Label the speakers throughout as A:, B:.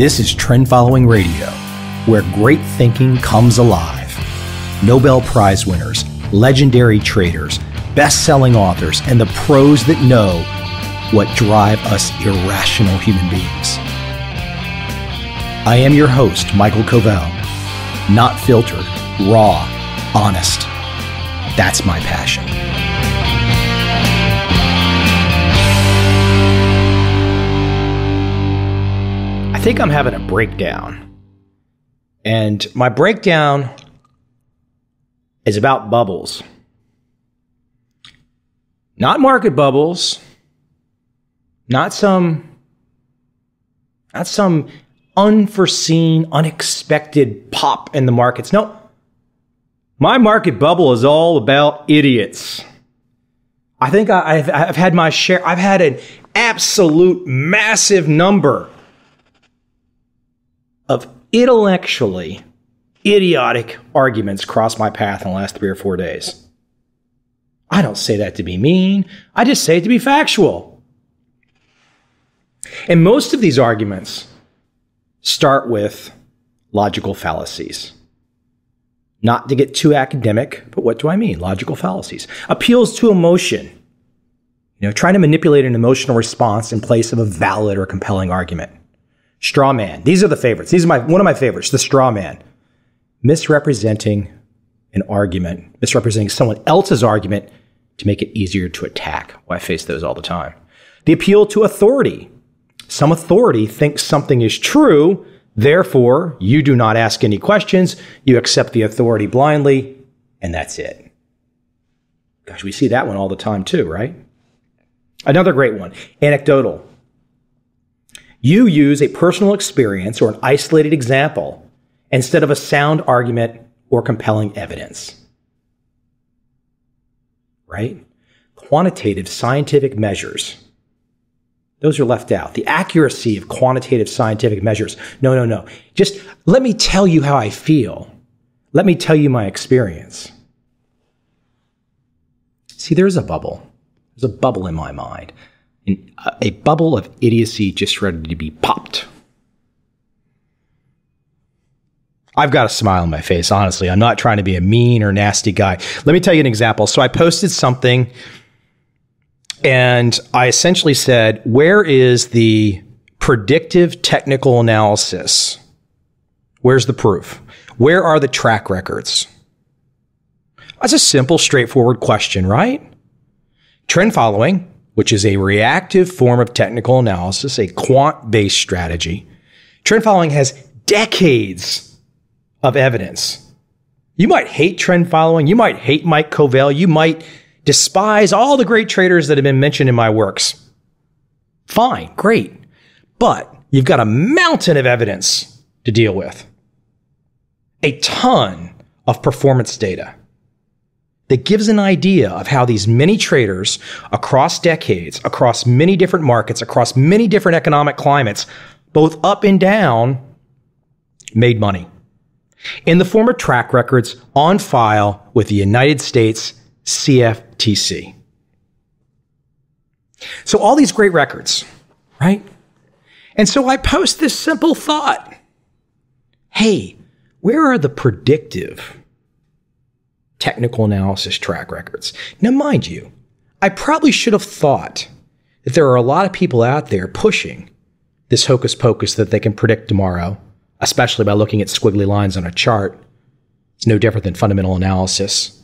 A: This is Trend Following Radio, where great thinking comes alive. Nobel Prize winners, legendary traders, best-selling authors, and the pros that know what drive us irrational human beings. I am your host, Michael Covel. Not filtered, raw, honest. That's my passion. I think I'm having a breakdown. And my breakdown is about bubbles. Not market bubbles. Not some unforeseen, unexpected pop in the markets. No. My market bubble is all about idiots. I think I've had my share. I've had an absolute massive number of intellectually idiotic arguments cross my path in the last 3 or 4 days. I don't say that to be mean. I just say it to be factual. And most of these arguments start with logical fallacies. Not to get too academic, but what do I mean? Logical fallacies. Appeals to emotion. Trying to manipulate an emotional response in place of a valid or compelling argument. Straw man. These are the favorites. These are one of my favorites, the straw man. Misrepresenting an argument, misrepresenting someone else's argument to make it easier to attack. Well, I face those all the time. The appeal to authority. Some authority thinks something is true, therefore, you do not ask any questions, you accept the authority blindly, and that's it. Gosh, we see that one all the time too, right? Another great one, anecdotal. You use a personal experience or an isolated example instead of a sound argument or compelling evidence. Right? Quantitative scientific measures. Those are left out. The accuracy of quantitative scientific measures. No. Just let me tell you how I feel. Let me tell you my experience. See, there's a bubble. There's a bubble in my mind. A bubble of idiocy just ready to be popped. I've got a smile on my face, honestly. I'm not trying to be a mean or nasty guy. Let me tell you an example. So I posted something and I essentially said, where is the predictive technical analysis? Where's the proof? Where are the track records? That's a simple, straightforward question, right? Trend following, which is a reactive form of technical analysis, a quant-based strategy. Trend following has decades of evidence. You might hate trend following. You might hate Mike Covel. You might despise all the great traders that have been mentioned in my works. Fine, great. But you've got a mountain of evidence to deal with. A ton of performance data that gives an idea of how these many traders across decades, across many different markets, across many different economic climates, both up and down, made money in the form of track records on file with the United States CFTC. So all these great records, right? And so I post this simple thought. Hey, where are the predictive technical analysis track records? Now, mind you, I probably should have thought that there are a lot of people out there pushing this hocus pocus that they can predict tomorrow, especially by looking at squiggly lines on a chart. It's no different than fundamental analysis.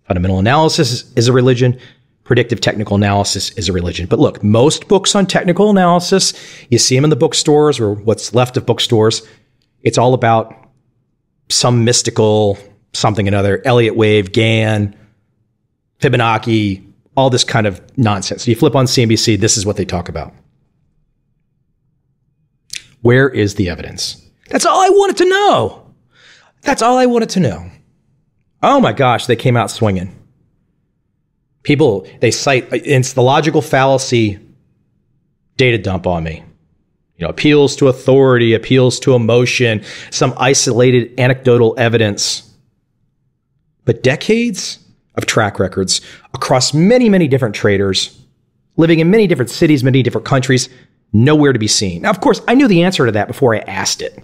A: Fundamental analysis is a religion. Predictive technical analysis is a religion. But look, most books on technical analysis, you see them in the bookstores or what's left of bookstores. It's all about some mystical something another, Elliott wave, Gann, Fibonacci, all this kind of nonsense. You flip on CNBC, this is what they talk about. Where is the evidence? That's all I wanted to know. That's all I wanted to know. Oh my gosh, they came out swinging. People, they cite, it's the logical fallacy data dump on me. Appeals to authority, appeals to emotion, some isolated anecdotal evidence. But decades of track records across many, many different traders, living in many different cities, many different countries, Nowhere to be seen. Now, of course, I knew the answer to that before I asked it.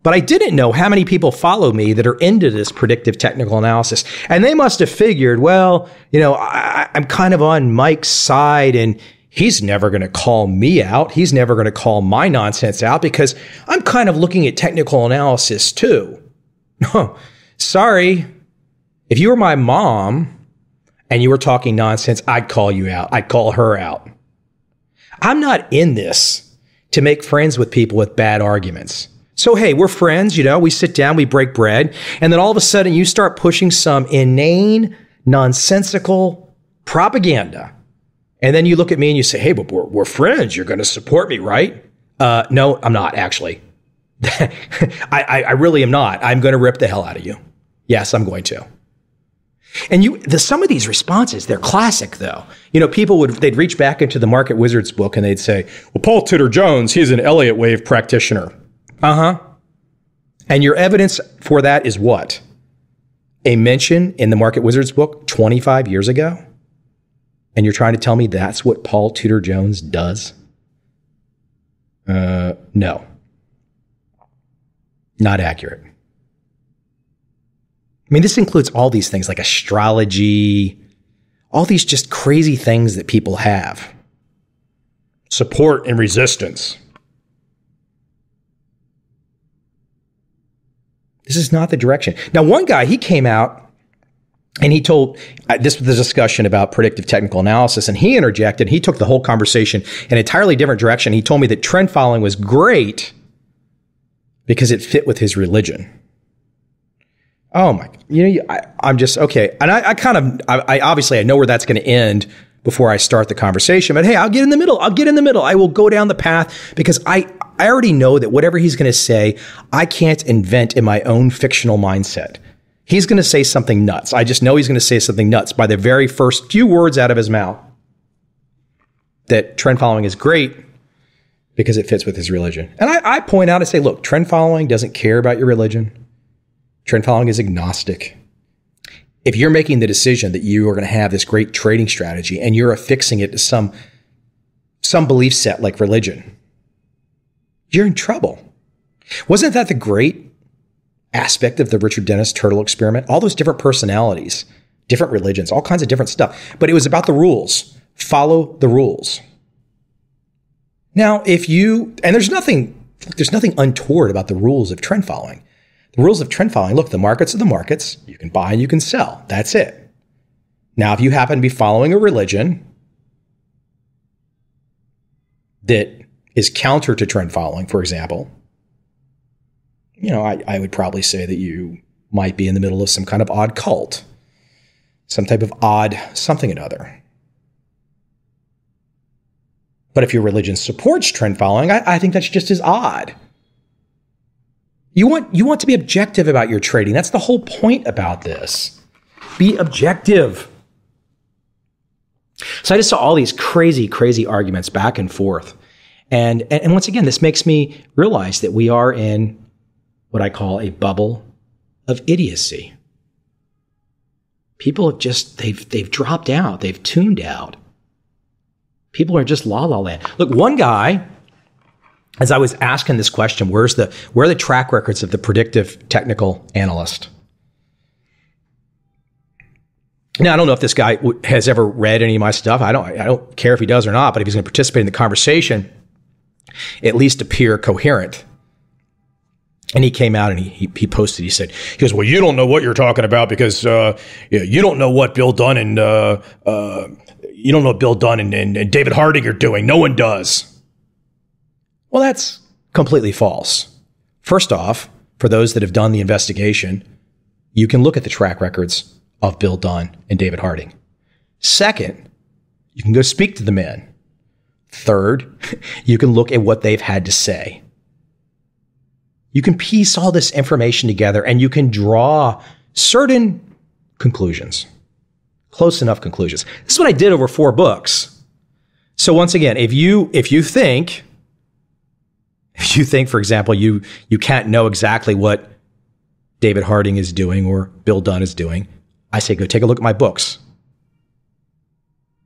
A: But I didn't know how many people follow me that are into this predictive technical analysis. And they must have figured, well, I'm kind of on Mike's side and he's never going to call me out. He's never going to call my nonsense out because I'm kind of looking at technical analysis too. No, sorry. If you were my mom and you were talking nonsense, I'd call you out. I'd call her out. I'm not in this to make friends with people with bad arguments. So, hey, we're friends, we sit down, we break bread, and then all of a sudden you start pushing some inane, nonsensical propaganda. And then you look at me and you say, hey, but we're friends. You're going to support me, right? No, I'm not, actually. I really am not. I'm going to rip the hell out of you. Yes, I'm going to. And some of these responses, they're classic, though. People they'd reach back into the Market Wizards book and they'd say, well, Paul Tudor Jones, he's an Elliott wave practitioner. Uh-huh. And your evidence for that is what? A mention in the Market Wizards book 25 years ago? And you're trying to tell me that's what Paul Tudor Jones does? No. Not accurate. I mean, this includes all these things like astrology, all these just crazy things that people have. Support and resistance. This is not the direction. Now, one guy, he came out and he told, this was the discussion about predictive technical analysis, and he interjected. He took the whole conversation in an entirely different direction. He told me that trend following was great because it fit with his religion. Oh my, I'm just, okay. And I obviously, I know where that's going to end before I start the conversation, but hey, I'll get in the middle. I will go down the path because I already know that whatever he's going to say, I can't invent in my own fictional mindset. He's going to say something nuts. I just know he's going to say something nuts by the very first few words out of his mouth. That trend following is great because it fits with his religion. And I point out and say, look, trend following doesn't care about your religion. Trend following is agnostic. If you're making the decision that you are going to have this great trading strategy and you're affixing it to some belief set like religion, you're in trouble. Wasn't that the great aspect of the Richard Dennis Turtle experiment? All those different personalities, different religions, all kinds of different stuff. But it was about the rules. Follow the rules. Now, there's nothing untoward about the rules of trend following. The rules of trend following, look, the markets are the markets. You can buy and you can sell. That's it. Now, if you happen to be following a religion that is counter to trend following, for example, I would probably say that you might be in the middle of some kind of odd cult, some type of odd something or other. But if your religion supports trend following, I think that's just as odd. You want to be objective about your trading. That's the whole point about this. Be objective. So I just saw all these crazy, crazy arguments back and forth. And once again, this makes me realize that we are in what I call a bubble of idiocy. People have they've dropped out. They've tuned out. People are just la la land. Look, one guy, as I was asking this question, where are the track records of the predictive technical analyst? Now, I don't know if this guy has ever read any of my stuff. I don't care if he does or not, but if he's going to participate in the conversation, at least appear coherent. And he came out and he posted, he goes, well, you don't know what you're talking about because you don't know what Bill Dunn and you don't know what Bill Dunn and David Harding are doing. No one does. Well, that's completely false. First off, for those that have done the investigation, you can look at the track records of Bill Dunn and David Harding. Second, you can go speak to the men. Third, you can look at what they've had to say. You can piece all this information together and you can draw certain conclusions, close enough conclusions. This is what I did over 4 books. So once again, if you think, for example, you can't know exactly what David Harding is doing or Bill Dunn is doing, I say go take a look at my books.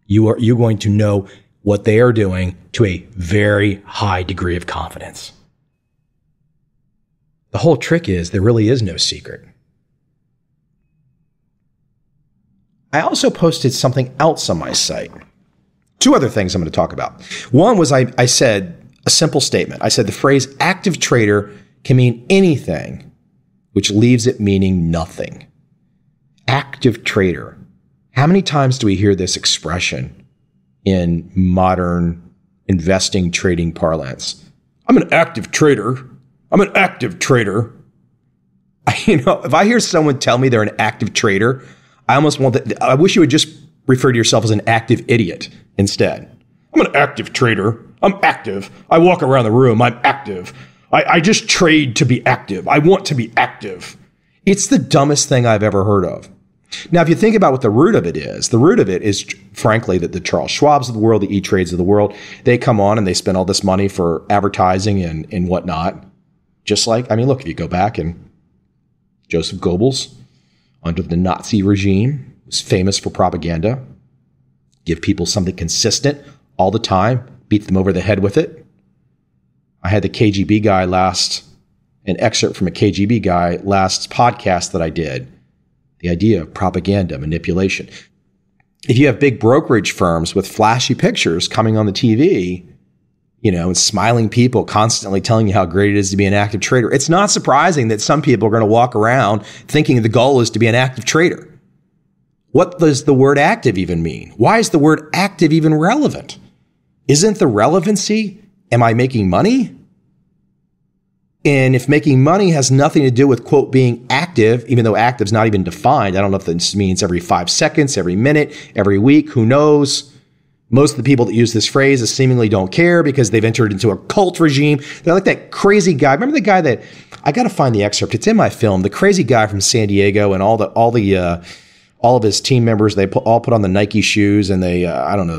A: You're going to know what they are doing to a very high degree of confidence. The whole trick is there really is no secret. I also posted something else on my site. Two other things I'm going to talk about. One was I said a simple statement. I said the phrase active trader can mean anything, which leaves it meaning nothing. Active trader. How many times do we hear this expression in modern investing trading parlance? I'm an active trader. I'm an active trader. If I hear someone tell me they're an active trader, I almost want that. I wish you would just refer to yourself as an active idiot instead. I'm an active trader. I'm active. I walk around the room. I'm active. I just trade to be active. I want to be active. It's the dumbest thing I've ever heard of. Now, if you think about what the root of it is, frankly, that the Charles Schwabs of the world, the E-Trades of the world, they come on and they spend all this money for advertising and whatnot. Just like, look, if you go back and Joseph Goebbels, under the Nazi regime, was famous for propaganda. Give people something consistent all the time, beat them over the head with it. I had the KGB guy an excerpt from a KGB guy last podcast that I did. The idea of propaganda, manipulation. If you have big brokerage firms with flashy pictures coming on the TV, and smiling people constantly telling you how great it is to be an active trader, it's not surprising that some people are going to walk around thinking the goal is to be an active trader. What does the word active even mean? Why is the word active even relevant? Isn't the relevancy, am I making money? And if making money has nothing to do with, quote, being active, even though active is not even defined, I don't know if this means every 5 seconds, every minute, every week, who knows? Most of the people that use this phrase seemingly don't care because they've entered into a cult regime. They're like that crazy guy. Remember the guy that, I got to find the excerpt. It's in my film. The crazy guy from San Diego and all of his team members, they all put on the Nike shoes and they,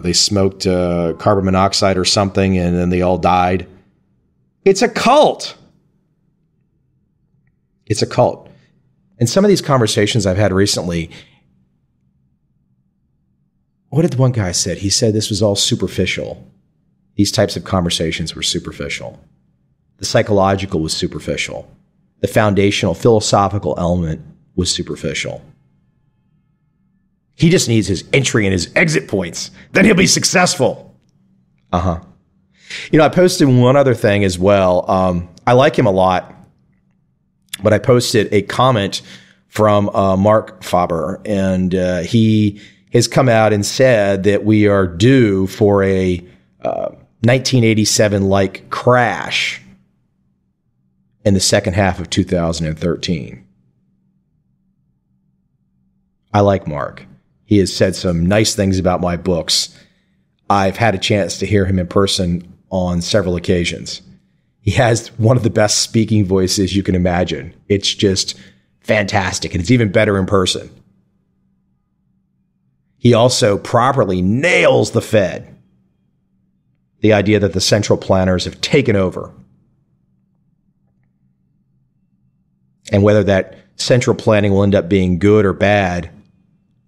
A: they smoked carbon monoxide or something and then they all died. It's a cult. It's a cult. And some of these conversations I've had recently, what did the one guy say? He said this was all superficial. These types of conversations were superficial. The psychological was superficial. The foundational philosophical element was superficial. He just needs his entry and his exit points. Then he'll be successful. I posted one other thing as well. I like him a lot. But I posted a comment from Mark Faber, and he has come out and said that we are due for a 1987-like crash in the second half of 2013. I like Mark. He has said some nice things about my books. I've had a chance to hear him in person on several occasions. He has one of the best speaking voices you can imagine. It's just fantastic, and it's even better in person. He also properly nails the Fed. The idea that the central planners have taken over. And whether that central planning will end up being good or bad,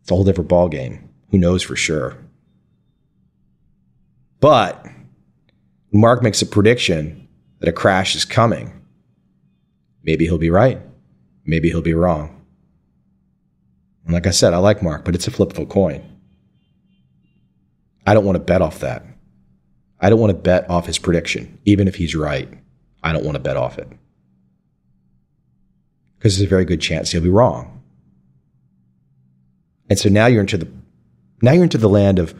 A: it's a whole different ballgame. Who knows for sure? But Mark makes a prediction that a crash is coming. Maybe he'll be right. Maybe he'll be wrong. And like I said, I like Mark, but it's a flip of a coin. I don't want to bet off that. I don't want to bet off his prediction. Even if he's right, I don't want to bet off it. Because there's a very good chance he'll be wrong. And so now you're into the land of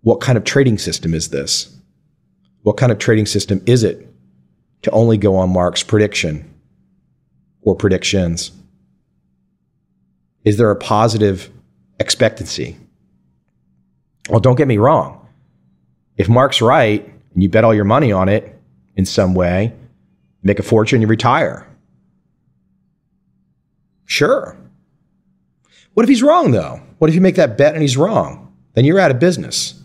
A: what kind of trading system is this? What kind of trading system is it to only go on Mark's prediction or predictions? Is there a positive expectancy? Well, don't get me wrong. If Mark's right and you bet all your money on it in some way, make a fortune, you retire. Sure. What if he's wrong, though? What if you make that bet and he's wrong? Then you're out of business.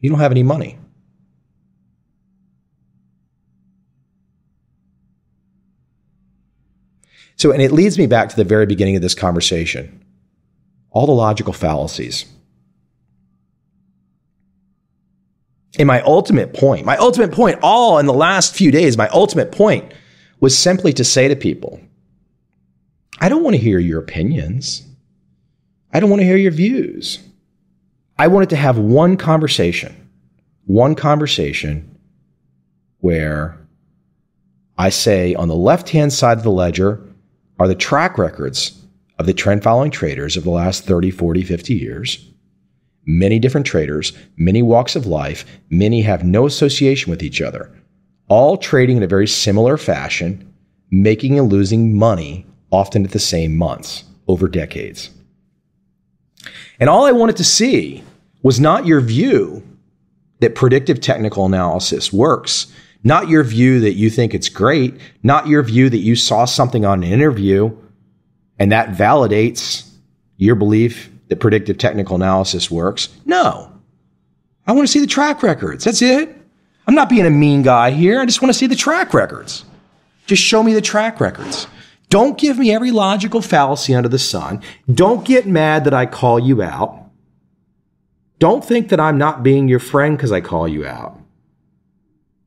A: You don't have any money. So, and it leads me back to the very beginning of this conversation. All the logical fallacies. And my ultimate point, all in the last few days, my ultimate point was simply to say to people, I don't want to hear your opinions. I don't want to hear your views. I wanted to have one conversation where I say on the left-hand side of the ledger are the track records of the trend following traders of the last 30, 40, 50 years. Many different traders, many walks of life, many have no association with each other, all trading in a very similar fashion, making and losing money often at the same months over decades. And all I wanted to see was not your view that predictive technical analysis works, not your view that you think it's great, not your view that you saw something on an interview and that validates your belief that predictive technical analysis works. No. I want to see the track records. That's it. I'm not being a mean guy here. I just want to see the track records. Just show me the track records. Don't give me every logical fallacy under the sun. Don't get mad that I call you out. Don't think that I'm not being your friend because I call you out.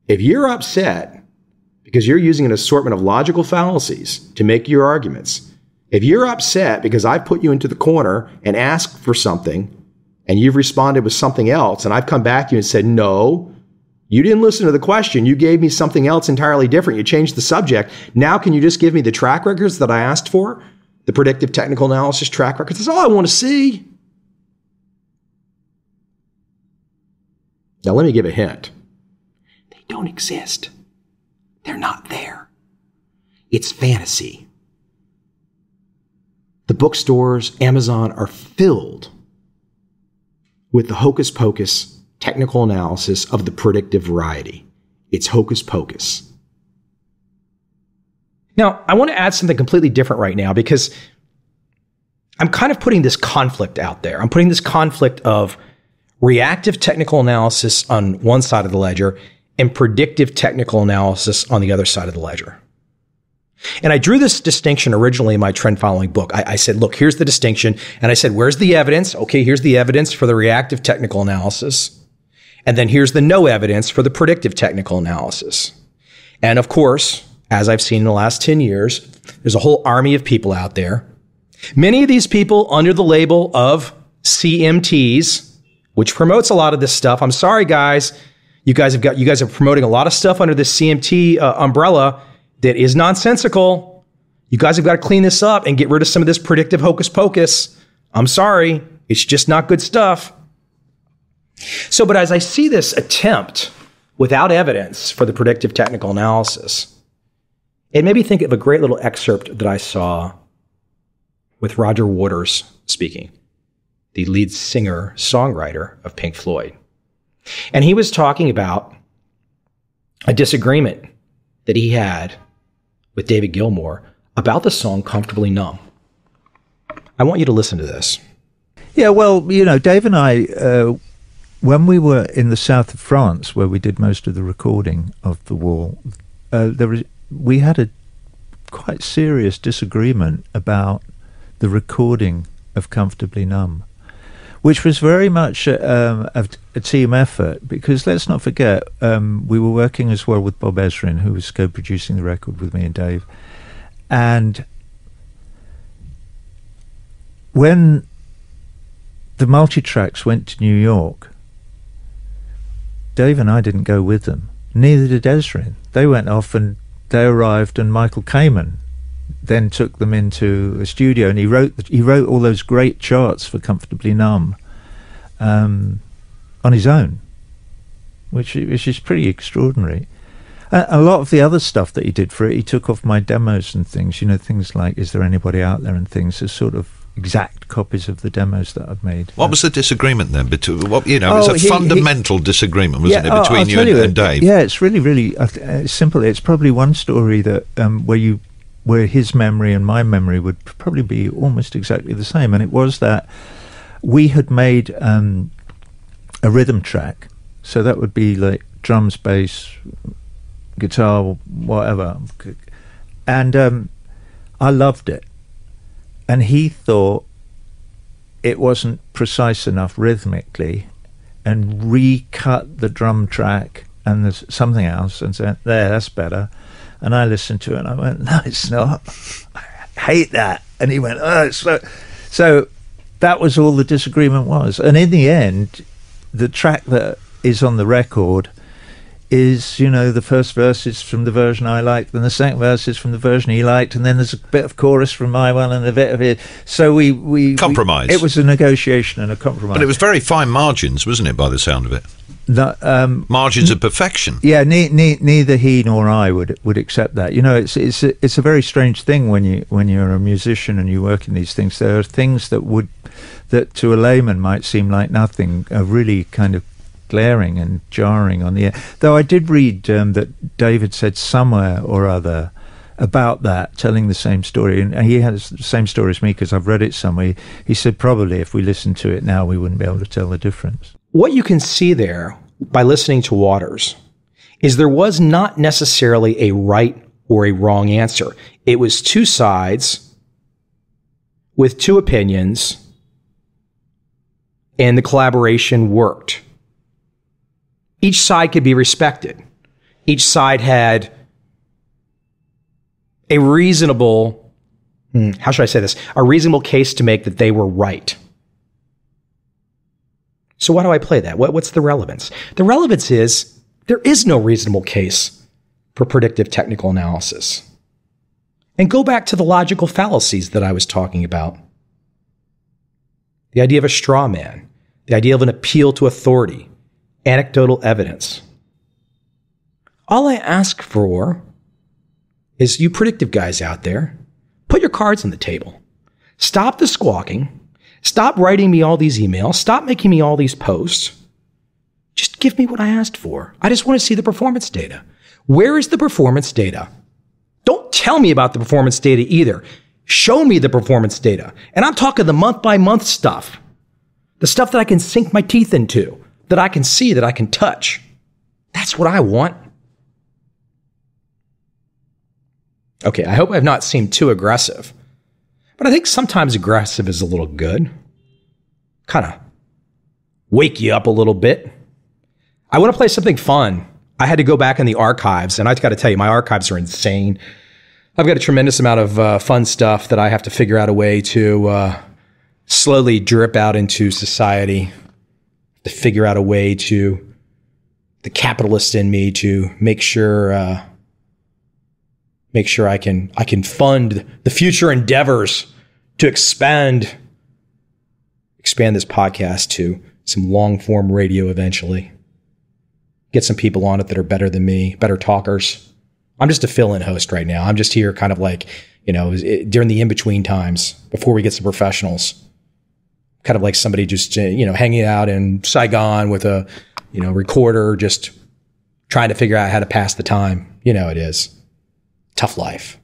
A: If you're upset because you're using an assortment of logical fallacies to make your arguments, if you're upset because I've put you into the corner and asked for something and you've responded with something else and I've come back to you and said, no, you didn't listen to the question. You gave me something else entirely different. You changed the subject. Now can you just give me the track records that I asked for? The predictive technical analysis track records. That's all I want to see. Now let me give a hint. They don't exist. They're not there. It's fantasy. The bookstores, Amazon are filled with the hocus pocus technical analysis of the predictive variety. It's hocus pocus. Now, I want to add something completely different right now because I'm kind of putting this conflict out there. I'm putting this conflict of reactive technical analysis on one side of the ledger and predictive technical analysis on the other side of the ledger. And I drew this distinction originally in my trend following book. I said, look, here's the distinction. And I said, where's the evidence? Okay, here's the evidence for the reactive technical analysis. And then here's the no evidence for the predictive technical analysis. And of course, as I've seen in the last 10 years, there's a whole army of people out there. Many of these people under the label of CMTs, which promotes a lot of this stuff. I'm sorry, guys. You guys are promoting a lot of stuff under this CMT umbrella that is nonsensical. You guys have got to clean this up and get rid of some of this predictive hocus pocus. I'm sorry. It's just not good stuff. So, but as I see this attempt without evidence for the predictive technical analysis, it made me think of a great little excerpt that I saw with Roger Waters speaking, the lead singer, songwriter of Pink Floyd. And he was talking about a disagreement that he had with David Gilmour about the song Comfortably Numb. I want you to listen to this.
B: Yeah, well, you know, Dave and I, when we were in the south of France, where we did most of the recording of The Wall, we had a quite serious disagreement about the recording of Comfortably Numb, which was very much a team effort, because let's not forget, we were working as well with Bob Ezrin, who was co-producing the record with me and Dave. And when the multitracks went to New York, Dave and I didn't go with them. Neither did Ezrin. They went off and they arrived, and Michael Kamen then took them into a studio, and he wrote all those great charts for Comfortably Numb on his own, which is pretty extraordinary. A lot of the other stuff that he did for it, he took off my demos and things, you know, things like Is There Anybody Out There and things, as sort of exact copies of the demos that I've made.
C: What was the disagreement then? Between what, you know, it was a fundamental disagreement, wasn't it, between you and Dave?
B: Yeah, it's really simple. It's probably one story that where his memory and my memory would probably be almost exactly the same, and it was that we had made a rhythm track, so that would be like drums, bass, guitar, whatever, and I loved it, and he thought it wasn't precise enough rhythmically, and recut the drum track and there's something else and said, there, that's better. And I listened to it and I went, no, it's not. I hate that. And he went, oh, it's so that was all the disagreement was. And in the end, the track that is on the record is, you know, the first verse is from the version I liked, and the second verse is from the version he liked, and then there's a bit of chorus from my one and a bit of it. So we
C: compromise.
B: It was a negotiation and a compromise.
C: But it was very fine margins, wasn't it, by the sound of it?
B: No,
C: margins of perfection.
B: Yeah, neither he nor I would accept that. You know, it's a very strange thing when you're a musician and you work in these things. There are things that to a layman might seem like nothing, are really kind of glaring and jarring on the air. Though I did read that David said somewhere or other about that, telling the same story, and he has the same story as me because I've read it somewhere. He said probably if we listened to it now, we wouldn't be able to tell the difference.
A: What you can see there by listening to Waters is there was not necessarily a right or a wrong answer. It was two sides with two opinions, and the collaboration worked. Each side could be respected. Each side had a reasonable, how should I say this? A reasonable case to make that they were right. So why do I play that? What's the relevance? The relevance is there is no reasonable case for predictive technical analysis. And go back to the logical fallacies that I was talking about. The idea of a straw man, the idea of an appeal to authority, anecdotal evidence. All I ask for is you predictive guys out there, put your cards on the table. Stop the squawking. Stop writing me all these emails. Stop making me all these posts. Just give me what I asked for. I just want to see the performance data. Where is the performance data? Don't tell me about the performance data either. Show me the performance data. And I'm talking the month-by-month stuff. The stuff that I can sink my teeth into, that I can see, that I can touch. That's what I want. Okay, I hope I've not seemed too aggressive, but I think sometimes aggressive is a little good. Kind of wake you up a little bit. I want to play something fun. I had to go back in the archives, and I've got to tell you, my archives are insane. I've got a tremendous amount of fun stuff that I have to figure out a way to slowly drip out into society, to figure out a way to, the capitalist in me, to make sure I can fund the future endeavors to expand this podcast to some long form radio eventually. Get some people on it that are better than me, better talkers. I'm just a fill-in host right now. I'm just here kind of like, you know, during the in-between times before we get some professionals. Kind of like somebody just, you know, hanging out in Saigon with a, you know, recorder, just trying to figure out how to pass the time. You know, it is. Tough life.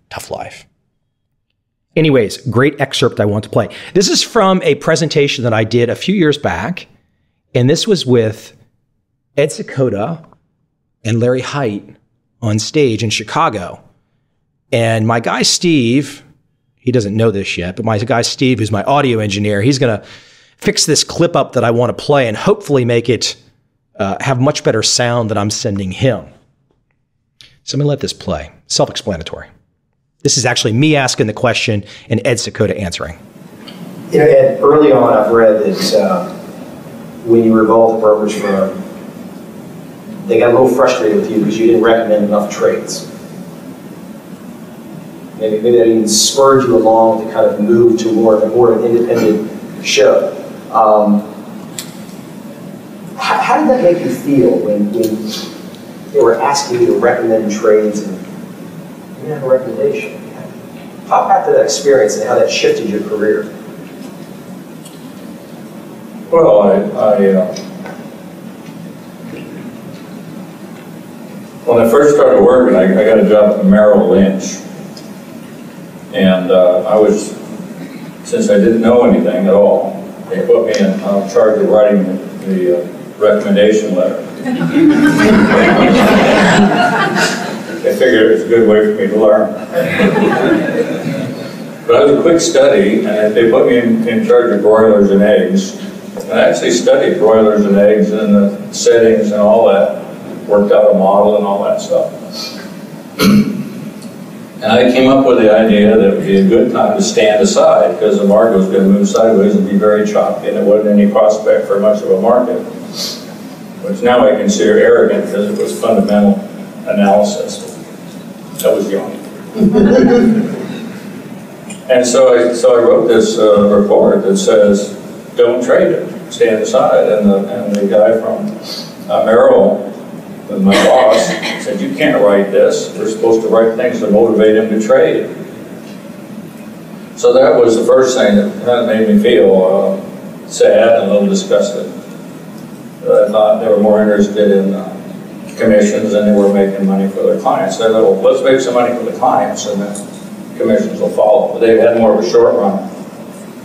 A: Anyways, great excerpt I want to play. This is from a presentation that I did a few years back, and this was with Ed Sakota and Larry Height on stage in Chicago. And my guy Steve, he doesn't know this yet, but my guy Steve, who's my audio engineer, he's going to fix this clip up that I want to play and hopefully make it have much better sound than I'm sending him. So I'm going to let this play. Self-explanatory. This is actually me asking the question and Ed Sakota answering.
D: You know, Ed, early on I've read that when you were involved with a brokerage firm, they got a little frustrated with you because you didn't recommend enough trades. Maybe that even spurred you along to kind of move to more of an independent show. How did that make you feel when they were asking you to recommend trades and you didn't have a recommendation? Talk about that experience and how that shifted your career.
E: Well, when I first started working, I got a job at Merrill Lynch. And since I didn't know anything at all, they put me in charge of writing the recommendation letter. They figured it was a good way for me to learn. But I was a quick study, and they put me in charge of broilers and eggs. And I actually studied broilers and eggs and the settings and all that, worked out a model and all that stuff. And I came up with the idea that it would be a good time to stand aside because the market was going to move sideways and be very choppy, and there wasn't any prospect for much of a market, which now I consider arrogant because it was fundamental analysis. I was young. And so I wrote this report that says, don't trade it, stand aside. And the guy from Merrill, my boss, said, you can't write this. We're supposed to write things to motivate him to trade. So that was the first thing that made me feel sad and a little disgusted. I thought they were more interested in commissions than they were making money for their clients. So I thought, well, let's make some money for the clients and then commissions will follow. But they had more of a short-run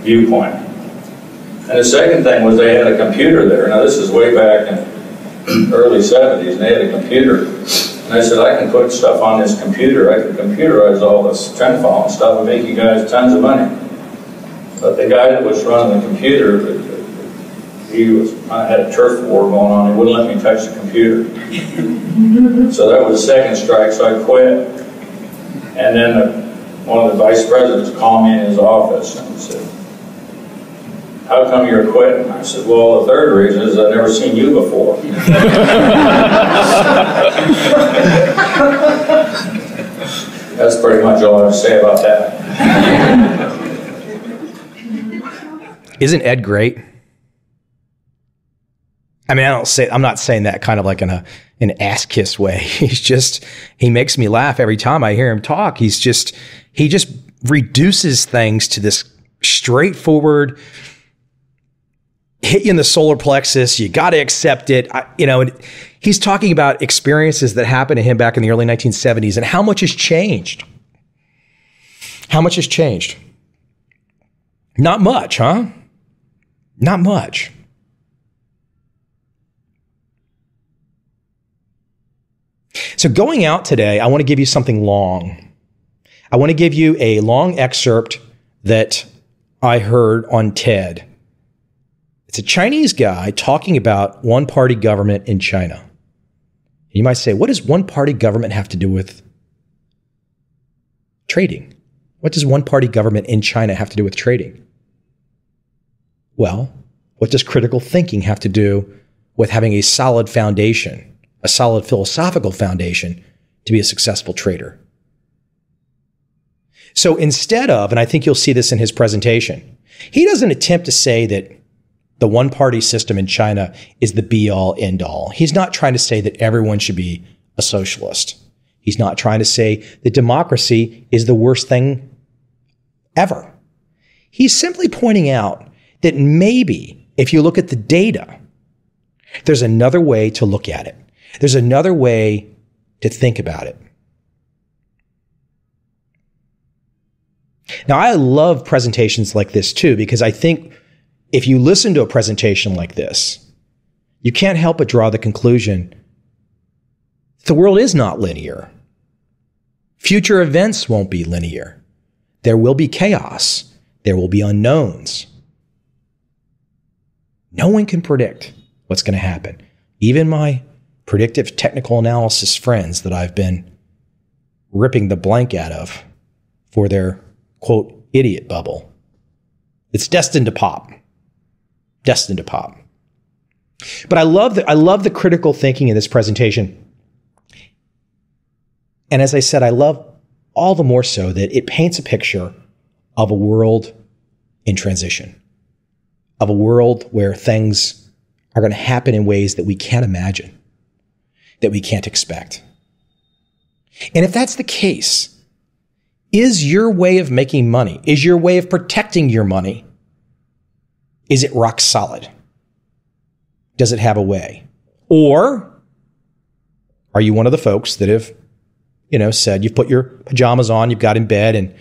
E: viewpoint. And the second thing was they had a computer there. Now this is way back in early 70s, and they had a computer. And I said, I can put stuff on this computer. I can computerize all this trend following stuff and make you guys tons of money. But the guy that was running the computer, I had a turf war going on. He wouldn't let me touch the computer. So that was the second strike, so I quit. And then one of the vice presidents called me in his office and said, how come you're quitting? I said, well, the third reason is I've never seen you before. That's pretty much all I have to say about that.
A: Isn't Ed great? I mean, I'm not saying that kind of like in an ass kiss way. He makes me laugh every time I hear him talk. He just reduces things to this straightforward, hit you in the solar plexus, you got to accept it. He's talking about experiences that happened to him back in the early 1970s and how much has changed. How much has changed? Not much, huh? Not much. So going out today, I want to give you something long. I want to give you a long excerpt that I heard on TED. It's a Chinese guy talking about one-party government in China. You might say, what does one-party government have to do with trading? What does one-party government in China have to do with trading? Well, what does critical thinking have to do with having a solid foundation, a solid philosophical foundation to be a successful trader? So instead of, and I think you'll see this in his presentation, he doesn't attempt to say that the one-party system in China is the be-all, end-all. He's not trying to say that everyone should be a socialist. He's not trying to say that democracy is the worst thing ever. He's simply pointing out that maybe if you look at the data, there's another way to look at it. There's another way to think about it. Now, I love presentations like this too, because I think if you listen to a presentation like this, you can't help but draw the conclusion the world is not linear. Future events won't be linear. There will be chaos. There will be unknowns. No one can predict what's going to happen. Even my predictive technical analysis friends that I've been ripping the blank out of for their, quote, idiot bubble. It's destined to pop. Destined to pop. But I love the critical thinking in this presentation. And as I said, I love all the more so that it paints a picture of a world in transition, of a world where things are going to happen in ways that we can't imagine, that we can't expect. And if that's the case, is your way of making money, is your way of protecting your money, is it rock solid? Does it have a way? Or are you one of the folks that have, said you've put your pajamas on, you've got in bed, and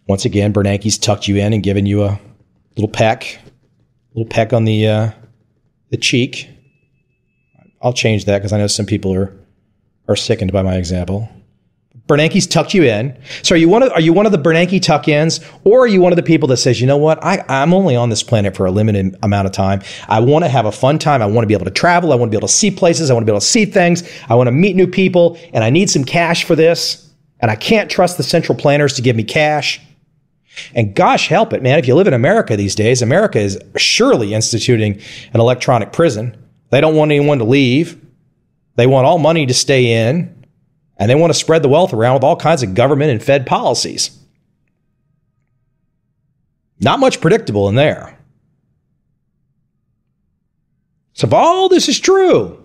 A: once again, Bernanke's tucked you in and given you a little peck on the cheek. I'll change that because I know some people are sickened by my example. Bernanke's tucked you in. So are you one of the Bernanke tuck-ins, or are you one of the people that says, you know what, I'm only on this planet for a limited amount of time. I want to have a fun time. I want to be able to travel. I want to be able to see places. I want to be able to see things. I want to meet new people, and I need some cash for this. And I can't trust the central planners to give me cash. And gosh help it, man, if you live in America these days, America is surely instituting an electronic prison. They don't want anyone to leave. They want all money to stay in. And they want to spread the wealth around with all kinds of government and Fed policies. Not much predictable in there. So if all this is true,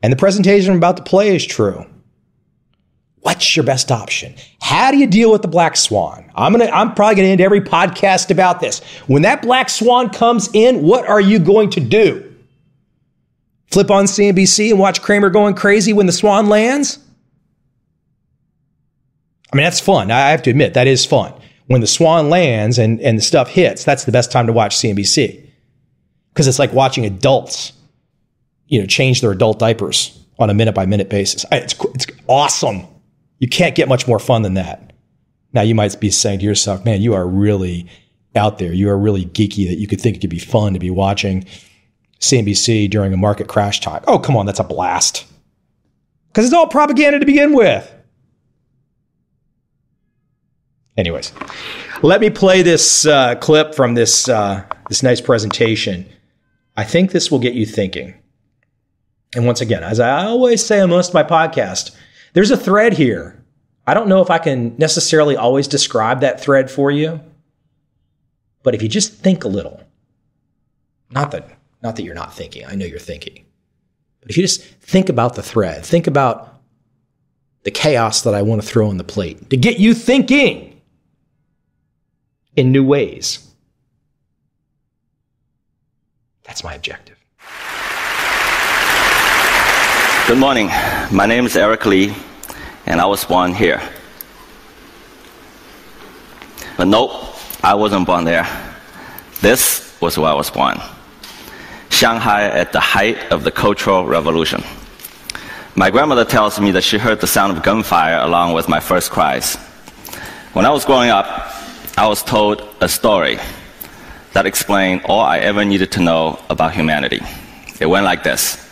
A: and the presentation I'm about to play is true, what's your best option? How do you deal with the black swan? I'm probably going to end every podcast about this. When that black swan comes in, what are you going to do? Flip on CNBC and watch Cramer going crazy when the swan lands? I mean, that's fun. I have to admit, that is fun. When the swan lands and the stuff hits, that's the best time to watch CNBC. Because it's like watching adults, change their adult diapers on a minute-by-minute basis. It's awesome. You can't get much more fun than that. Now, you might be saying to yourself, man, you are really out there. You are really geeky that you could think it could be fun to be watching CNBC during a market crash time. Oh, come on, that's a blast. Because it's all propaganda to begin with. Anyways, let me play this clip from this nice presentation. I think this will get you thinking. And once again, as I always say on most of my podcasts, there's a thread here. I don't know if I can necessarily always describe that thread for you, but if you just think a little, not that you're not thinking, I know you're thinking, but if you just think about the thread, think about the chaos that I want to throw on the plate to get you thinking in new ways. That's my objective.
F: Good morning. My name is Eric Lee, and I was born here. But nope, I wasn't born there. This was where I was born. Shanghai at the height of the Cultural Revolution. My grandmother tells me that she heard the sound of gunfire along with my first cries. When I was growing up, I was told a story that explained all I ever needed to know about humanity. It went like this.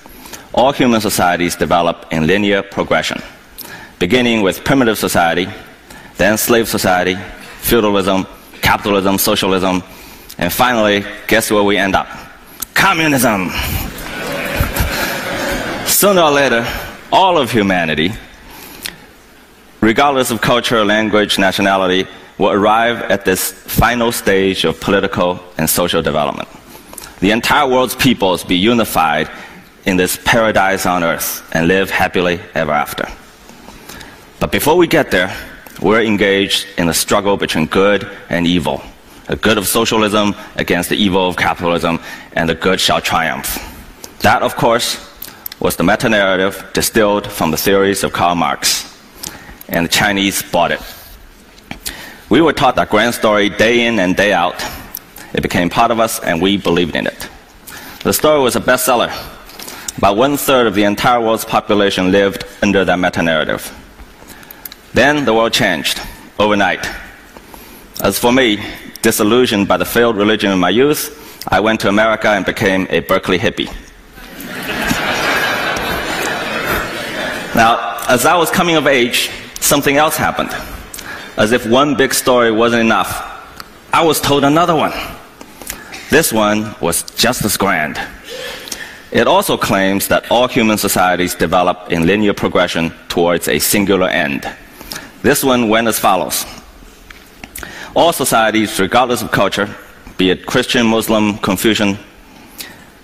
F: All human societies develop in linear progression, beginning with primitive society, then slave society, feudalism, capitalism, socialism, and finally, guess where we end up? Communism! Sooner or later, all of humanity, regardless of culture, language, nationality, will arrive at this final stage of political and social development. The entire world's peoples be unified in this paradise on earth and live happily ever after. But before we get there, we're engaged in a struggle between good and evil. The good of socialism against the evil of capitalism, and the good shall triumph. That, of course, was the meta-narrative distilled from the theories of Karl Marx, and the Chinese bought it. We were taught that grand story day in and day out. It became part of us, and we believed in it. The story was a bestseller. About 1/3 of the entire world's population lived under that meta-narrative. Then the world changed overnight. As for me, disillusioned by the failed religion of my youth, I went to America and became a Berkeley hippie. Now, as I was coming of age, something else happened. As if one big story wasn't enough, I was told another one. This one was just as grand. It also claims that all human societies develop in linear progression towards a singular end. This one went as follows. All societies, regardless of culture, be it Christian, Muslim, Confucian,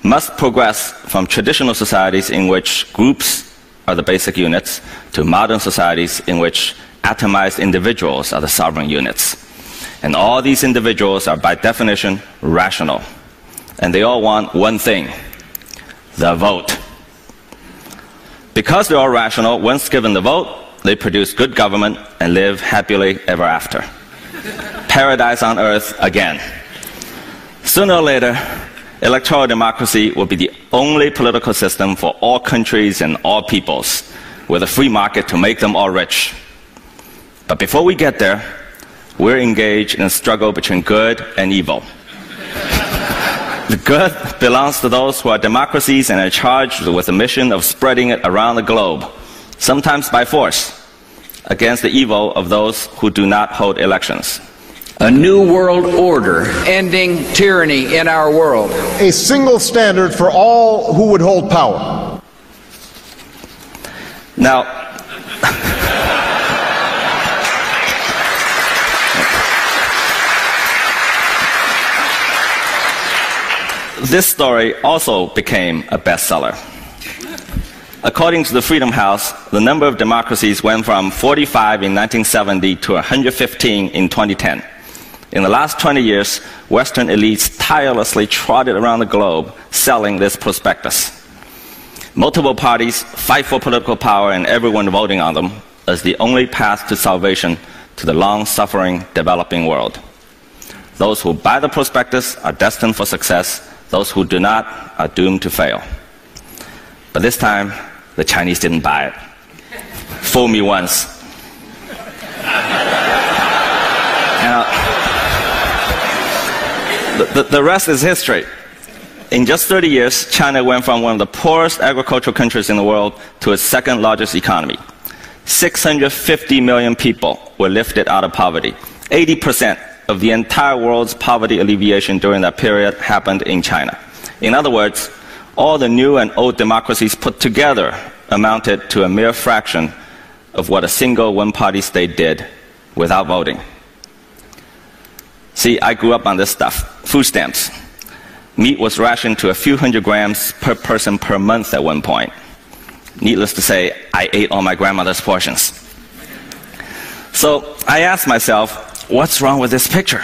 F: must progress from traditional societies in which groups are the basic units to modern societies in which atomized individuals are the sovereign units. And all these individuals are by definition rational. And they all want one thing, the vote. Because they're all rational, once given the vote, they produce good government and live happily ever after. Paradise on earth again. Sooner or later, electoral democracy will be the only political system for all countries and all peoples, with a free market to make them all rich. But before we get there, we're engaged in a struggle between good and evil. The good belongs to those who are democracies and are charged with the mission of spreading it around the globe, sometimes by force, against the evil of those who do not hold elections.
G: A new world order, ending tyranny in our world.
H: A single standard for all who would hold power.
F: Now, this story also became a bestseller. According to the Freedom House, the number of democracies went from 45 in 1970 to 115 in 2010. In the last 20 years, Western elites tirelessly trotted around the globe selling this prospectus. Multiple parties fight for political power and everyone voting on them as the only path to salvation to the long-suffering developing world. Those who buy the prospectus are destined for success. Those who do not are doomed to fail. But this time, the Chinese didn't buy it. Fool me once. Now, the rest is history. In just 30 years, China went from one of the poorest agricultural countries in the world to its second largest economy. 650 million people were lifted out of poverty. 80% of the entire world's poverty alleviation during that period happened in China. In other words, all the new and old democracies put together amounted to a mere fraction of what a single one-party state did without voting. See, I grew up on this stuff. Food stamps. Meat was rationed to a few hundred grams per person per month at one point. Needless to say, I ate all my grandmother's portions. So I asked myself, what's wrong with this picture?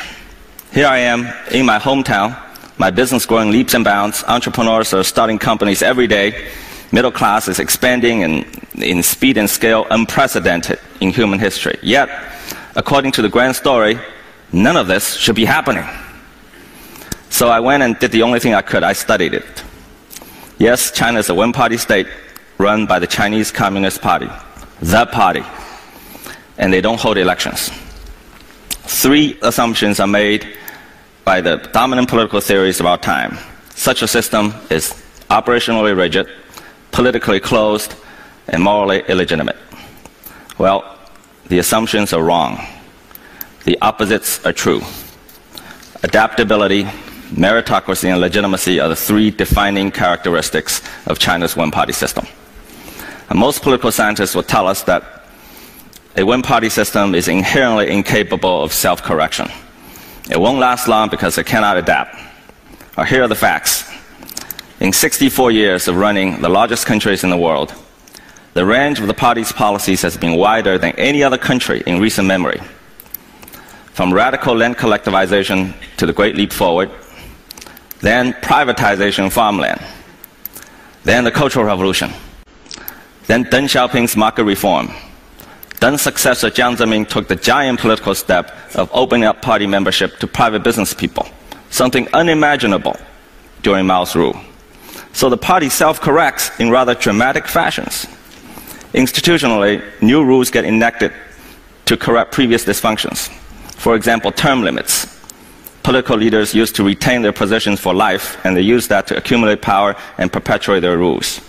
F: Here I am in my hometown, my business growing leaps and bounds, entrepreneurs are starting companies every day, middle class is expanding in speed and scale unprecedented in human history. Yet, according to the grand story, none of this should be happening. So I went and did the only thing I could. I studied it. Yes, China is a one-party state run by the Chinese Communist Party, the party, and they don't hold elections. 3 assumptions are made by the dominant political theories of our time. Such a system is operationally rigid, politically closed, and morally illegitimate. Well, the assumptions are wrong. The opposites are true. Adaptability, meritocracy, and legitimacy are the 3 defining characteristics of China's one-party system. And most political scientists will tell us that a one-party system is inherently incapable of self-correction. It won't last long because it cannot adapt. Well, here are the facts. In 64 years of running the largest countries in the world, the range of the party's policies has been wider than any other country in recent memory. From radical land collectivization to the Great Leap Forward, then privatization of farmland, then the Cultural Revolution, then Deng Xiaoping's market reform. Deng's successor Jiang Zemin took the giant political step of opening up party membership to private business people, something unimaginable during Mao's rule. So the party self-corrects in rather dramatic fashions. Institutionally, new rules get enacted to correct previous dysfunctions. For example, term limits. Political leaders used to retain their positions for life, and they used that to accumulate power and perpetuate their rules.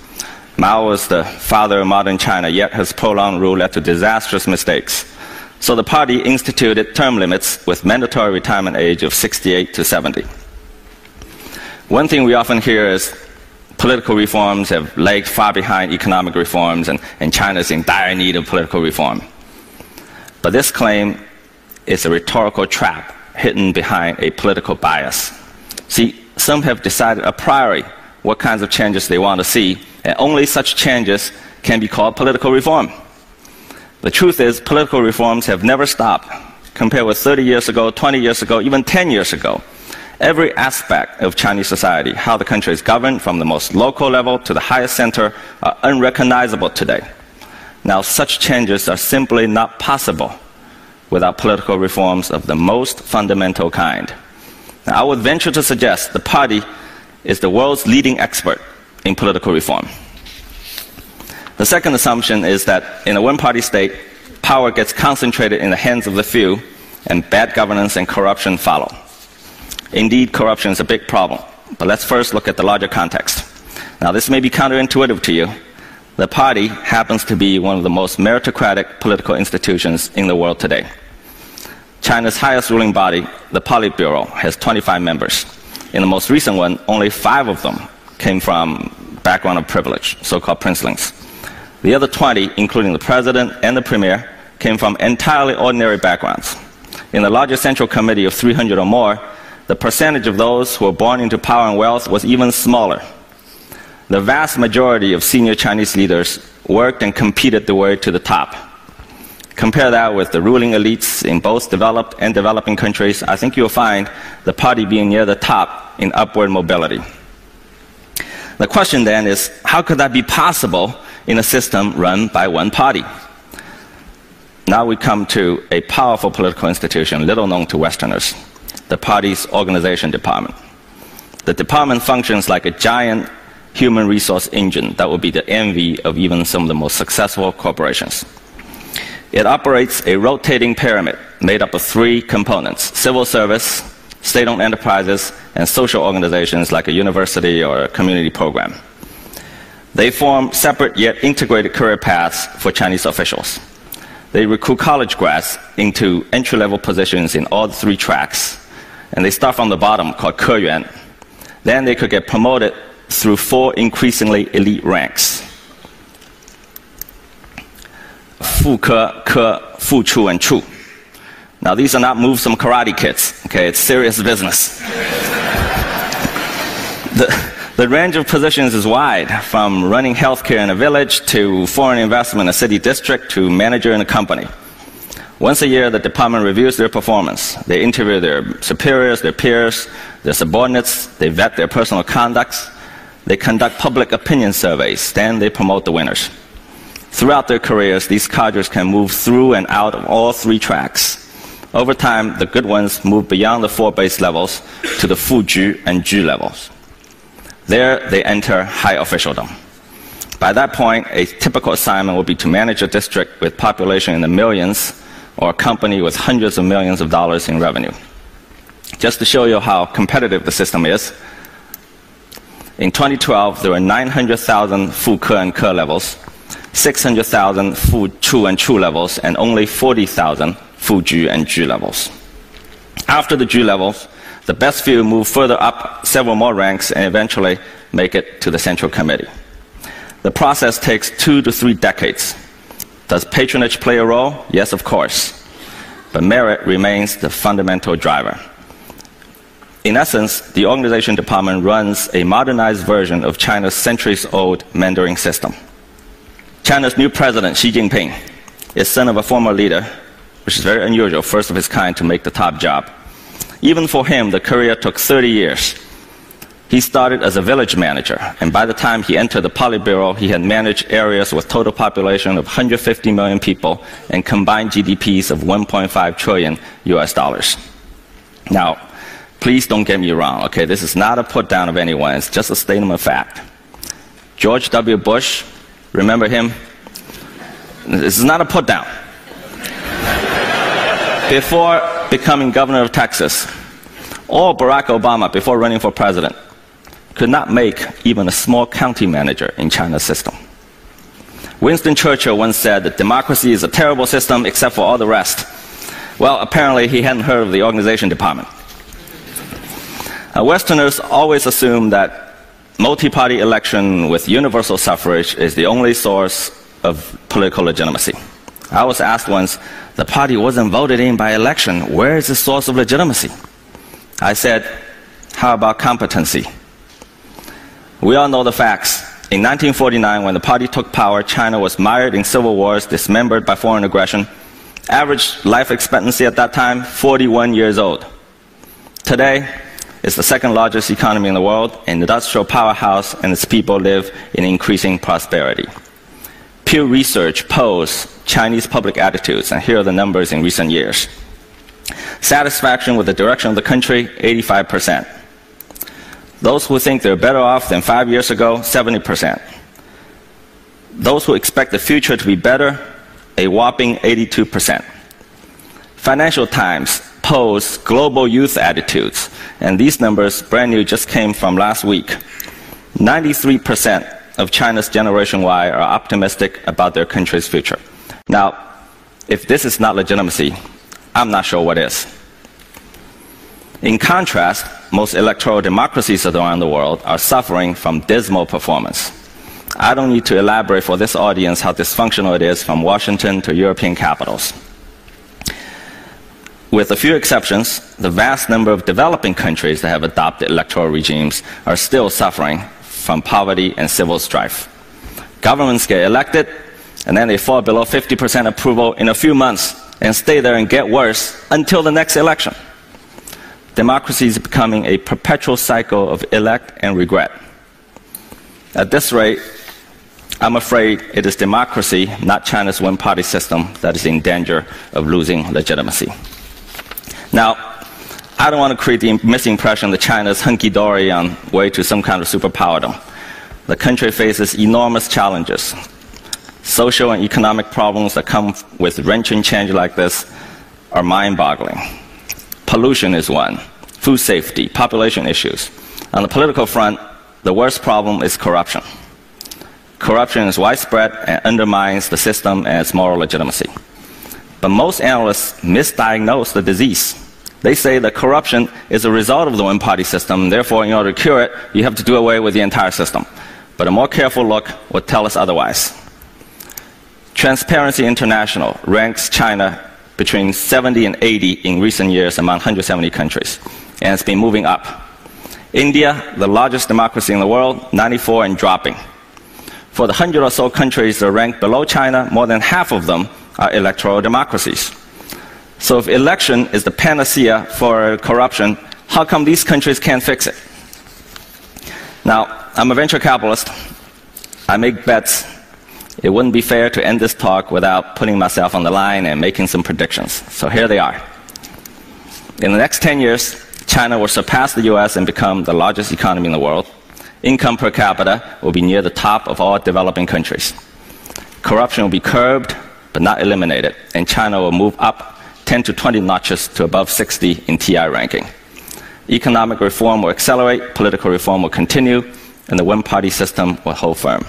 F: Mao was the father of modern China, yet his prolonged rule led to disastrous mistakes. So the party instituted term limits with mandatory retirement age of 68 to 70. One thing we often hear is political reforms have lagged far behind economic reforms, and China is in dire need of political reform. But this claim is a rhetorical trap hidden behind a political bias. See, some have decided a priori what kinds of changes they want to see, and only such changes can be called political reform. The truth is, political reforms have never stopped. Compared with 30 years ago, 20 years ago, even 10 years ago, every aspect of Chinese society, how the country is governed from the most local level to the highest center, are unrecognizable today. Now, such changes are simply not possible without political reforms of the most fundamental kind. Now, I would venture to suggest the party is the world's leading expert in political reform. The second assumption is that in a one-party state, power gets concentrated in the hands of the few, and bad governance and corruption follow. Indeed, corruption is a big problem, but let's first look at the larger context. Now, this may be counterintuitive to you. The party happens to be one of the most meritocratic political institutions in the world today. China's highest ruling body, the Politburo, has 25 members. In the most recent one, only 5 of them came from background of privilege, so-called princelings. The other 20, including the president and the premier, came from entirely ordinary backgrounds. In the larger central committee of 300 or more, the percentage of those who were born into power and wealth was even smaller. The vast majority of senior Chinese leaders worked and competed their way to the top. Compare that with the ruling elites in both developed and developing countries, I think you'll find the party being near the top in upward mobility. The question then is, how could that be possible in a system run by one party? Now we come to a powerful political institution, little known to Westerners, the party's organization department. The department functions like a giant human resource engine that will be the envy of even some of the most successful corporations. It operates a rotating pyramid made up of 3 components: civil service, state-owned enterprises, and social organizations like a university or a community program. They form separate yet integrated career paths for Chinese officials. They recruit college grads into entry-level positions in all 3 tracks, and they start from the bottom, called Keyuan. Then they could get promoted through 4 increasingly elite ranks: Fu Ke, Ke, Fu Chu, and Chu. Now, these are not moves from karate kids, okay? It's serious business. The range of positions is wide, from running healthcare in a village to foreign investment in a city district to manager in a company. Once a year, the department reviews their performance. They interview their superiors, their peers, their subordinates. They vet their personal conducts. They conduct public opinion surveys. Then they promote the winners. Throughout their careers, these cadres can move through and out of all 3 tracks. Over time, the good ones move beyond the 4 base levels to the Fuju and Ju levels. There, they enter high officialdom. By that point, a typical assignment would be to manage a district with population in the millions, or a company with hundreds of millions of dollars in revenue. Just to show you how competitive the system is, in 2012, there were 900,000 Fu Ke and Ke levels, 600,000 Fu Chu and Chu levels, and only 40,000 Fu Ju and Ju levels. After the Ju levels, the best few move further up several more ranks and eventually make it to the Central Committee. The process takes 2 to 3 decades. Does patronage play a role? Yes, of course. But merit remains the fundamental driver. In essence, the organization department runs a modernized version of China's centuries-old Mandarin system. China's new president, Xi Jinping, is son of a former leader, which is very unusual, first of his kind to make the top job. Even for him, the career took 30 years. He started as a village manager, and by the time he entered the Politburo, he had managed areas with total population of 150 million people and combined GDPs of 1.5 trillion US dollars. Now, please don't get me wrong, okay? This is not a put down of anyone, it's just a statement of fact. George W. Bush, remember him? This is not a put down. Before becoming governor of Texas, or Barack Obama, before running for president, could not make even a small county manager in China's system. Winston Churchill once said that democracy is a terrible system except for all the rest. Well, apparently he hadn't heard of the organization department. Westerners always assume that multi-party election with universal suffrage is the only source of political legitimacy. I was asked once, the party wasn't voted in by election. Where is the source of legitimacy? I said, how about competency? We all know the facts. In 1949, when the party took power, China was mired in civil wars, dismembered by foreign aggression. Average life expectancy at that time, 41 years old. Today, it's the 2nd largest economy in the world, an industrial powerhouse, and its people live in increasing prosperity. Pew Research polls Chinese public attitudes, and here are the numbers in recent years. Satisfaction with the direction of the country, 85%. Those who think they're better off than 5 years ago, 70%. Those who expect the future to be better, a whopping 82%. Financial Times polls global youth attitudes, and these numbers, brand new, just came from last week. 93% of China's Generation Y are optimistic about their country's future. Now, if this is not legitimacy, I'm not sure what is. In contrast, most electoral democracies around the world are suffering from dismal performance. I don't need to elaborate for this audience how dysfunctional it is from Washington to European capitals. With a few exceptions, the vast number of developing countries that have adopted electoral regimes are still suffering from poverty and civil strife. Governments get elected, and then they fall below 50% approval in a few months and stay there and get worse until the next election. Democracy is becoming a perpetual cycle of elect and regret. At this rate, I'm afraid it is democracy, not China's one-party system, that is in danger of losing legitimacy. Now, I don't want to create the misimpression that China is hunky-dory on way to some kind of superpowerdom. The country faces enormous challenges. Social and economic problems that come with wrenching change like this are mind-boggling. Pollution is one, food safety, population issues. On the political front, the worst problem is corruption. Corruption is widespread and undermines the system and its moral legitimacy. But most analysts misdiagnose the disease. They say that corruption is a result of the one-party system, and therefore, in order to cure it, you have to do away with the entire system. But a more careful look would tell us otherwise. Transparency International ranks China between 70 and 80 in recent years among 170 countries, and it's been moving up. India, the largest democracy in the world, 94 and dropping. For the 100 or so countries that are ranked below China, more than half of them are electoral democracies. So if election is the panacea for corruption, how come these countries can't fix it? Now, I'm a venture capitalist. I make bets. It wouldn't be fair to end this talk without putting myself on the line and making some predictions. So here they are. In the next 10 years, China will surpass the US and become the largest economy in the world. Income per capita will be near the top of all developing countries. Corruption will be curbed, but not eliminated, and China will move up 10 to 20 notches to above 60 in TI ranking. Economic reform will accelerate, political reform will continue, and the one-party system will hold firm.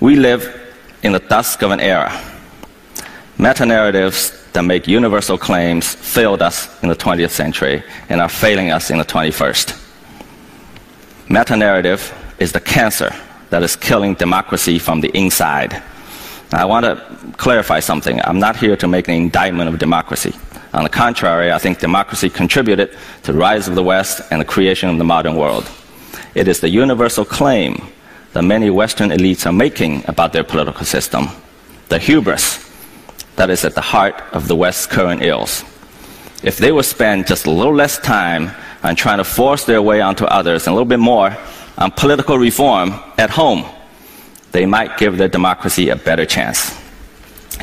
F: We live in the dusk of an era. Meta-narratives that make universal claims failed us in the 20th century and are failing us in the 21st. Meta-narrative is the cancer that is killing democracy from the inside. Now, I want to clarify something. I'm not here to make an indictment of democracy. On the contrary, I think democracy contributed to the rise of the West and the creation of the modern world. It is the universal claim that many Western elites are making about their political system, the hubris that is at the heart of the West's current ills. If they would spend just a little less time on trying to force their way onto others and a little bit more on political reform at home, they might give their democracy a better chance.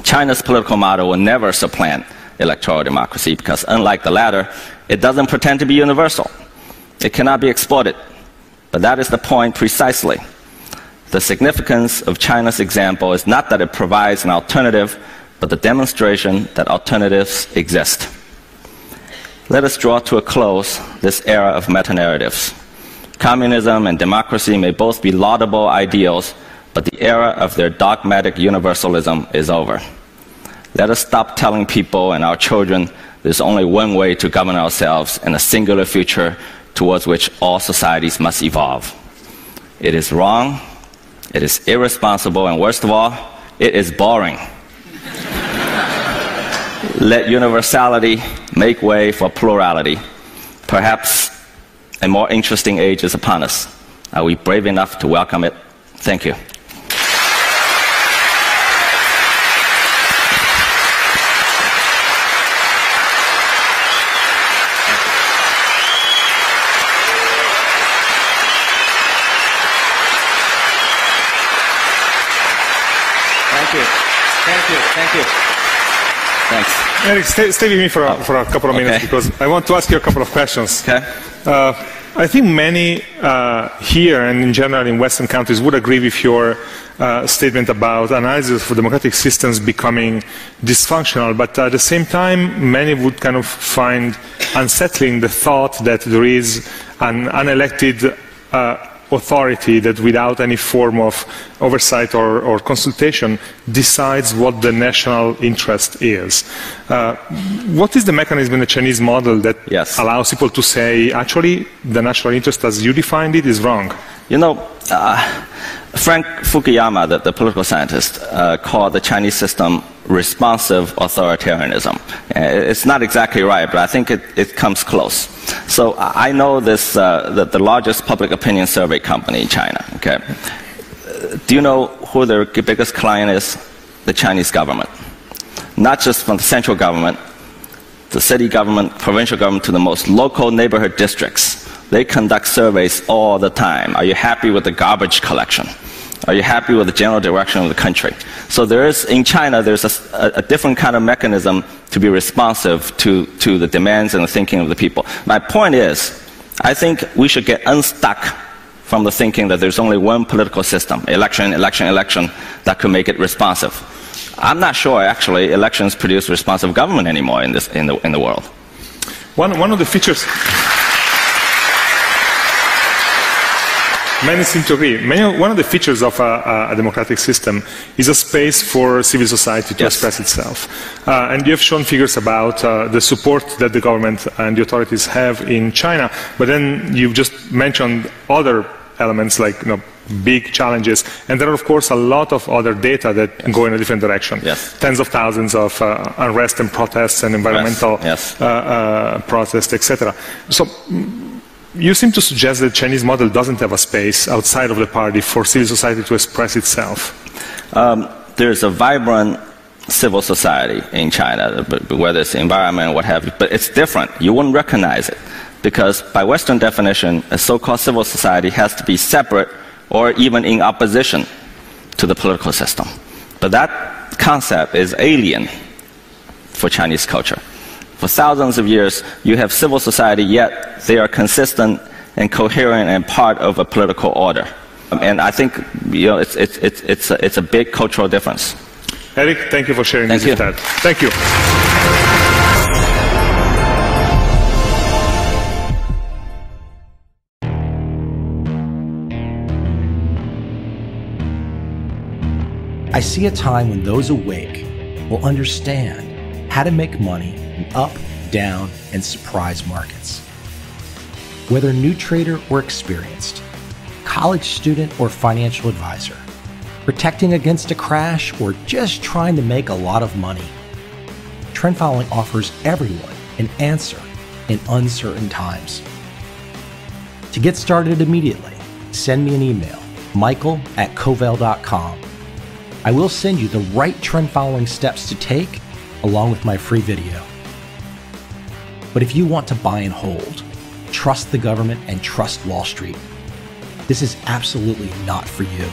F: China's political model will never supplant electoral democracy because, unlike the latter, it doesn't pretend to be universal. It cannot be exploited. But that is the point precisely. The significance of China's example is not that it provides an alternative, but the demonstration that alternatives exist. Let us draw to a close this era of meta-narratives. Communism and democracy may both be laudable ideals, but the era of their dogmatic universalism is over. Let us stop telling people and our children there's only one way to govern ourselves in a singular future towards which all societies must evolve. It is wrong, it is irresponsible, and worst of all, it is boring. Let universality make way for plurality. Perhaps a more interesting age is upon us. Are we brave enough to welcome it? Thank you. Thank you. Thanks.
I: Eric, stay with me for a couple of minutes because I want to ask you a couple of questions.
F: Okay.
I: I think many here and in general in Western countries would agree with your statement about analysis for democratic systems becoming dysfunctional, but at the same time, many would kind of find unsettling the thought that there is an unelected authority that without any form of oversight or consultation decides what the national interest is. What is the mechanism in the Chinese model that allows people to say, actually, the national interest as you defined it is wrong?
F: You know, Frank Fukuyama, the political scientist, called the Chinese system responsive authoritarianism. It's not exactly right, but I think it comes close. So I know this, the largest public opinion survey company in China. Okay, do you know who their biggest client is? The Chinese government. Not just from the central government, the city government, provincial government, to the most local neighborhood districts. They conduct surveys all the time. Are you happy with the garbage collection? Are you happy with the general direction of the country? So there is, in China, there's a different kind of mechanism to be responsive to the demands and the thinking of the people. My point is, I think we should get unstuck from the thinking that there's only one political system, election, election, election, that could make it responsive. I'm not sure, actually, elections produce responsive government anymore in the world.
I: One of the features... Many seem to agree. One of the features of a democratic system is a space for civil society to express itself. And you have shown figures about the support that the government and the authorities have in China, but then you've just mentioned other elements like big challenges, and there are of course a lot of other data that go in a different direction. Tens of thousands of unrest and protests and environmental protests, etc. So you seem to suggest that the Chinese model doesn't have a space outside of the party for civil society to express itself.
F: There's a vibrant civil society in China, whether it's environment or what have you, but it's different. You wouldn't recognize it because by Western definition, a so-called civil society has to be separate or even in opposition to the political system. But that concept is alien for Chinese culture. For thousands of years, you have civil society, yet they are consistent and coherent and part of a political order. And I think it's a big cultural difference.
I: Eric, thank you for sharing this with that. Thank you.
A: I see a time when those awake will understand how to make money in up, down, and surprise markets. Whether new trader or experienced, college student or financial advisor, protecting against a crash or just trying to make a lot of money, trend following offers everyone an answer in uncertain times. To get started immediately, send me an email, michael@covel.com. I will send you the right trend following steps to take along with my free video. But if you want to buy and hold, trust the government and trust Wall Street, this is absolutely not for you.